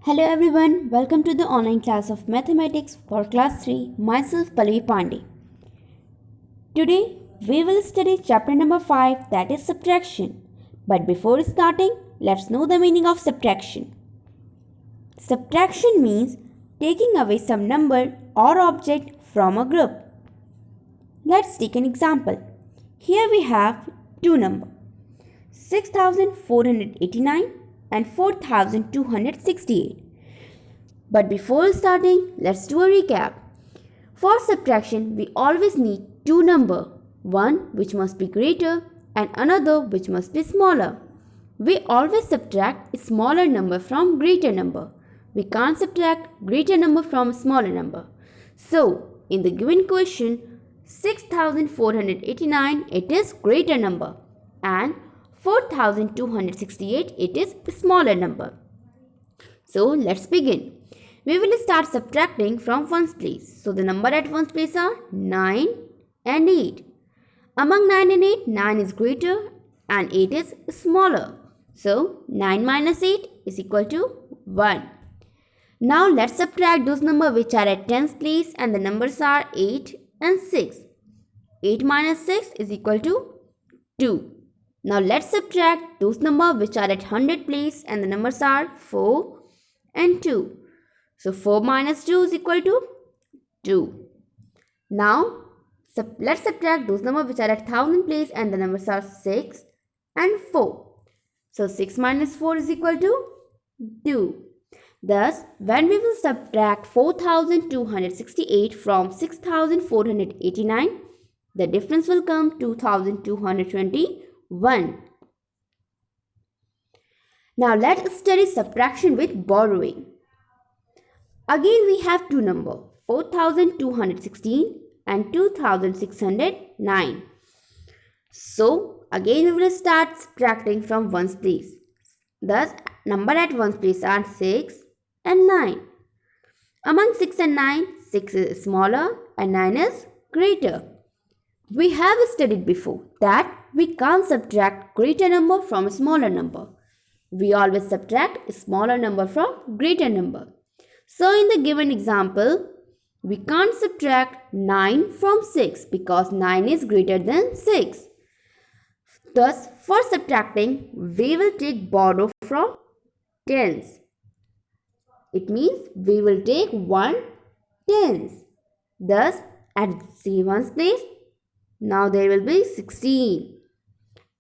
Hello everyone, welcome to the online class of mathematics for class 3. Myself Pallavi Pandey. Today we will study chapter number 5, that is subtraction. But before starting, let's know the meaning of subtraction. Subtraction means taking away some number or object from a group. Let's take an example. Here we have two numbers, 6489 and 4268. But before starting, let's do a recap. For subtraction, we always need two numbers, one which must be greater and another which must be smaller. We always subtract a smaller number from greater number. We can't subtract greater number from smaller number. So, in the given question, 6489 it is greater number and 4268 it is smaller number. So let's begin. We will start subtracting from ones place. So the number at ones place are 9 and 8. Among 9 and 8, 9 is greater and 8 is smaller. So 9 minus 8 is equal to 1. Now let's subtract those numbers which are at tens place and the numbers are 8 and 6. 8 minus 6 is equal to 2. Now let's subtract those numbers which are at hundred place and the numbers are 4 and 2. So 4 minus 2 is equal to 2. Now let's subtract those numbers which are at thousand place and the numbers are 6 and 4. So 6 minus 4 is equal to 2. Thus, when we will subtract 4268 from 6489, the difference will come 2221. Now let's study subtraction with borrowing. Again we have two numbers, 4216 and 2609. So again we will start subtracting from ones place. Thus number at ones place are 6 and 9. Among 6 and 9, 6 is smaller and 9 is greater. We have studied before that we can't subtract greater number from a smaller number. We always subtract a smaller number from greater number. So in the given example, we can't subtract 9 from 6 because 9 is greater than 6. Thus, for subtracting, we will take borrow from tens. It means we will take 1 tens. Thus, at C1's place, now there will be 16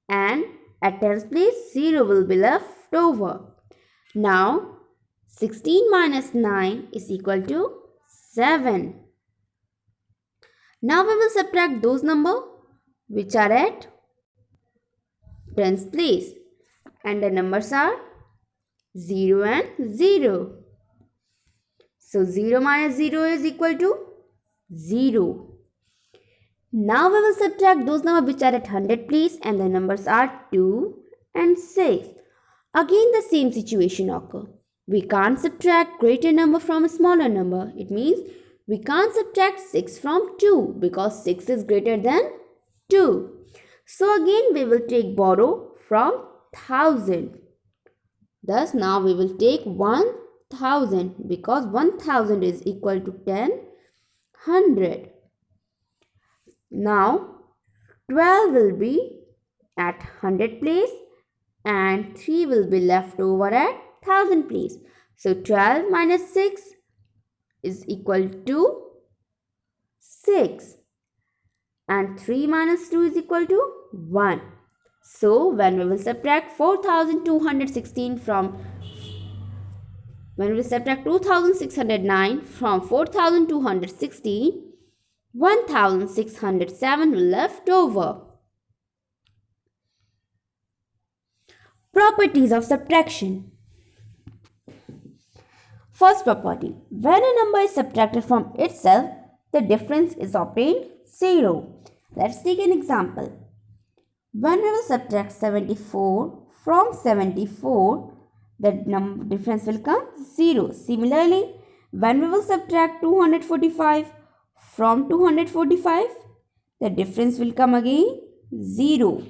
and at tens place 0 will be left over. Now 16 minus 9 is equal to 7. Now we will subtract those numbers which are at tens place and the numbers are 0 and 0. So 0 minus 0 is equal to 0. Now we will subtract those numbers which are at 100 place and the numbers are 2 and 6. Again the same situation occurs. We can't subtract greater number from a smaller number. It means we can't subtract 6 from 2 because 6 is greater than 2. So again we will take borrow from 1000. Thus now we will take 1000 because 1000 is equal to 100. Now 12 will be at 100 place and 3 will be left over at 1000 place. So 12 minus 6 is equal to 6 and 3 minus 2 is equal to 1. So when we will subtract 4216 from 2609 from 4216, 1607 will left over. Properties of subtraction. First property, when a number is subtracted from itself, the difference is obtained 0. Let's take an example. When we will subtract 74 from 74, the difference will come 0. Similarly, when we will subtract 245 from 245, the difference will come again 0.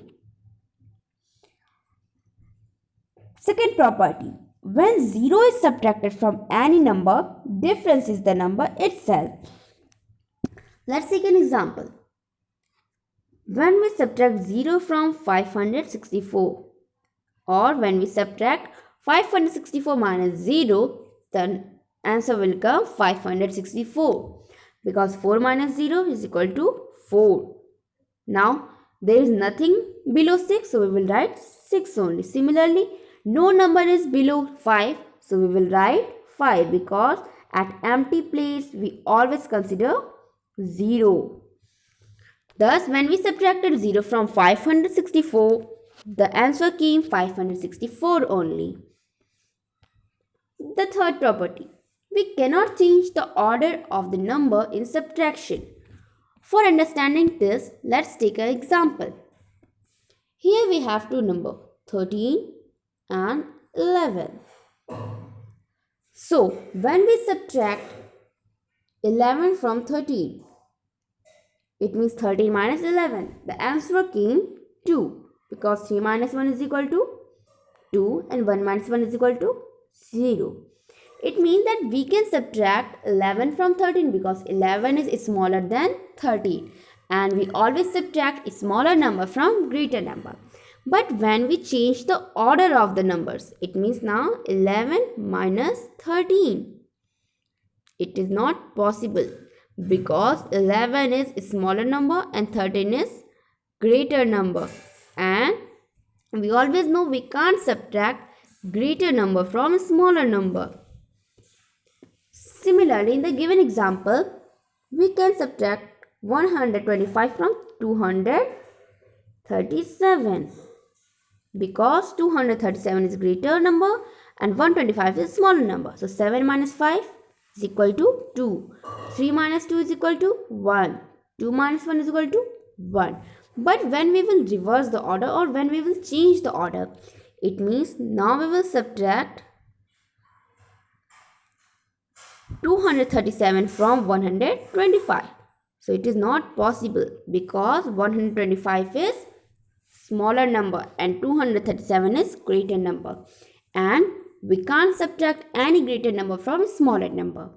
Second property, When 0 is subtracted from any number, difference is the number itself. Let's take an example. When we subtract 0 from 564, or when we subtract 564 minus 0, the answer will come 564, because 4 minus 0 is equal to 4. Now there is nothing below 6, so we will write 6 only. Similarly, no number is below 5, so we will write 5, because at empty place we always consider 0. Thus, when we subtracted 0 from 564, the answer came 564 only. The third property. We cannot change the order of the number in subtraction. For understanding this, let's take an example. Here we have two numbers, 13 and 11. So, when we subtract 11 from 13, it means 13 minus 11. The answer came 2, because 3 minus 1 is equal to 2 and 1 minus 1 is equal to 0. It means that we can subtract 11 from 13, because 11 is smaller than 13, and we always subtract a smaller number from greater number. But when we change the order of the numbers, it means now 11 minus 13. It is not possible, because 11 is a smaller number and 13 is greater number, and we always know we can't subtract greater number from a smaller number. Similarly, in the given example, we can subtract 125 from 237, because 237 is greater number and 125 is smaller number. So 7 minus 5 is equal to 2. 3 minus 2 is equal to 1. 2 minus 1 is equal to 1. But when we will reverse the order, or when we will change the order, it means now we will subtract 237 from 125. So it is not possible, because 125 is smaller number and 237 is greater number, and we can't subtract any greater number from a smaller number.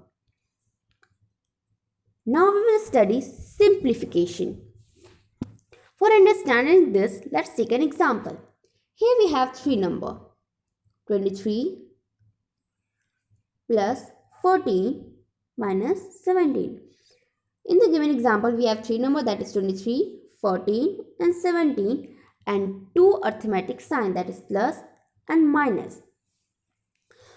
Now we will study simplification. For understanding this, let's take an example. Here we have three numbers, 23 plus 14 minus 17. In the given example, we have three numbers, that is 23, 14 and 17, and two arithmetic signs, that is plus and minus.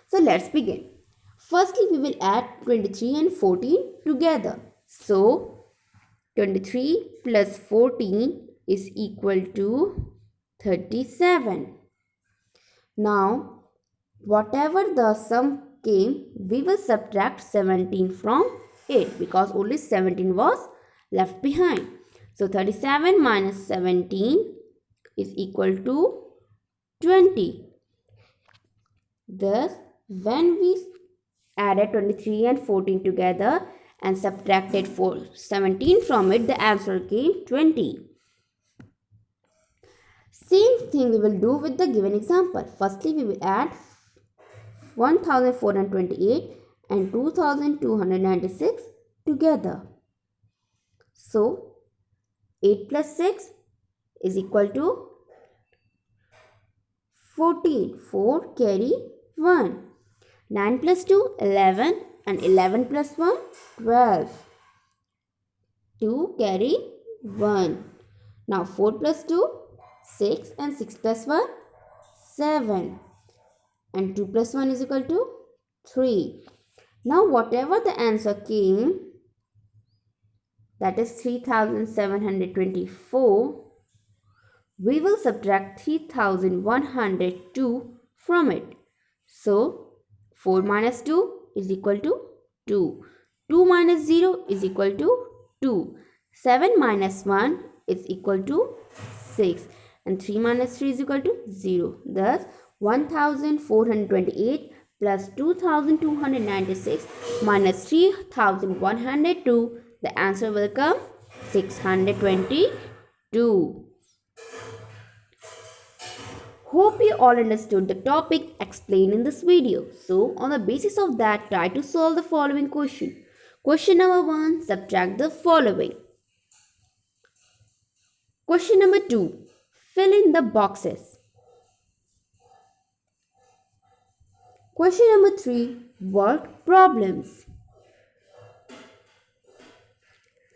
So let's begin. Firstly, we will add 23 and 14 together. So 23 plus 14 is equal to 37. Now, whatever the sum came, we will subtract 17 from it, because only 17 was left behind. So 37 minus 17 is equal to 20. Thus, when we added 23 and 14 together and subtracted 17 from it, the answer came 20. Same thing we will do with the given example. Firstly, we will add 1428 and 2296 together. So 8 plus 6 is equal to 14. 4 carry 1. 9 plus 2, 11, and 11 plus 1, 12. 2 carry 1. Now 4 plus 2, 6, and 6 plus 1, 7. And 2 plus 1 is equal to 3. Now whatever the answer came, that is 3724, we will subtract 3102 from it. So 4 minus 2 is equal to 2. 2 minus 0 is equal to 2. 7 minus 1 is equal to 6. And 3 minus 3 is equal to 0. Thus 1428 plus 2296 minus 3102, the answer will come 622. Hope you all understood the topic explained in this video. So, on the basis of that, try to solve the following question. Question number 1, subtract the following. Question number 2, fill in the boxes. Question number 3, word problems.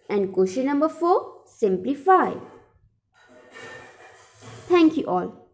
And question number 4, simplify. Thank you all.